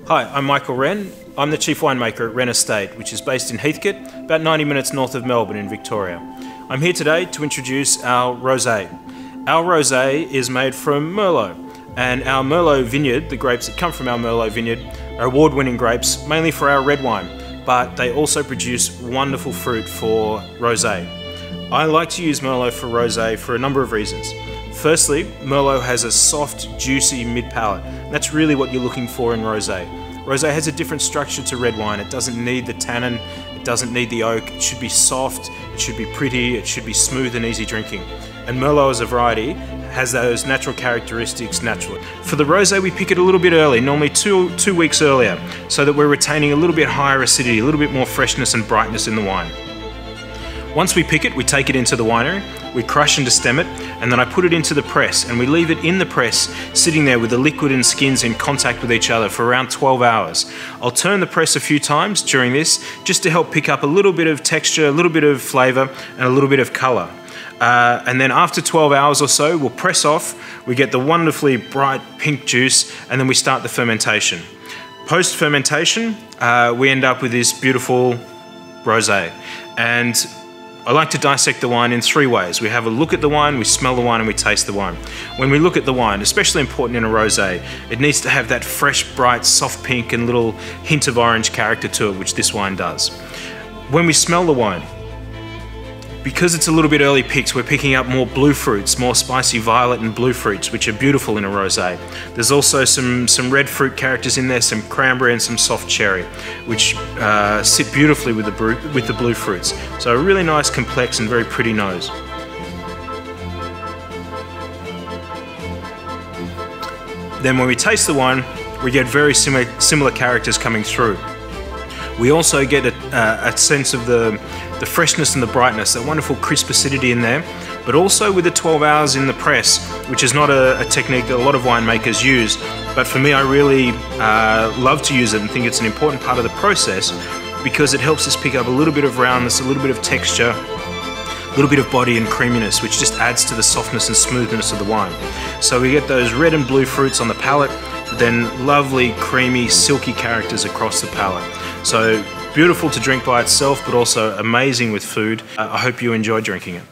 Hi, I'm Michael Wren. I'm the Chief Winemaker at Wren Estate, which is based in Heathcote, about 90 minutes north of Melbourne in Victoria. I'm here today to introduce our rosé. Our rosé is made from Merlot, and our Merlot vineyard, the grapes that come from our Merlot vineyard, are award-winning grapes, mainly for our red wine, but they also produce wonderful fruit for rosé. I like to use Merlot for rosé for a number of reasons. Firstly, Merlot has a soft, juicy mid-palate. That's really what you're looking for in rosé. Rosé has a different structure to red wine. It doesn't need the tannin, it doesn't need the oak. It should be soft, it should be pretty, it should be smooth and easy drinking. And Merlot as a variety has those natural characteristics naturally. For the rosé, we pick it a little bit early, normally two weeks earlier, so that we're retaining a little bit higher acidity, a little bit more freshness and brightness in the wine. Once we pick it, we take it into the winery, we crush and destem it, and then I put it into the press, and we leave it in the press sitting there with the liquid and skins in contact with each other for around 12 hours. I'll turn the press a few times during this just to help pick up a little bit of texture, a little bit of flavour, and a little bit of colour. And then after 12 hours or so, we'll press off, we get the wonderfully bright pink juice, and then we start the fermentation. Post-fermentation, we end up with this beautiful rosé. And I like to dissect the wine in three ways. We have a look at the wine, we smell the wine, and we taste the wine. When we look at the wine, especially important in a rosé, it needs to have that fresh, bright, soft pink and little hint of orange character to it, which this wine does. When we smell the wine, because it's a little bit early picked, we're picking up more blue fruits, more spicy violet and blue fruits, which are beautiful in a rosé. There's also some red fruit characters in there, some cranberry and some soft cherry, which sit beautifully with the blue fruits. So a really nice, complex and very pretty nose. Then when we taste the wine, we get very similar characters coming through. We also get a sense of the freshness and the brightness, that wonderful crisp acidity in there, but also with the 12 hours in the press, which is not a technique that a lot of winemakers use, but for me I really love to use it and think it's an important part of the process because it helps us pick up a little bit of roundness, a little bit of texture, a little bit of body and creaminess, which just adds to the softness and smoothness of the wine. So we get those red and blue fruits on the palate, then lovely, creamy, silky characters across the palate. So beautiful to drink by itself, but also amazing with food. I hope you enjoy drinking it.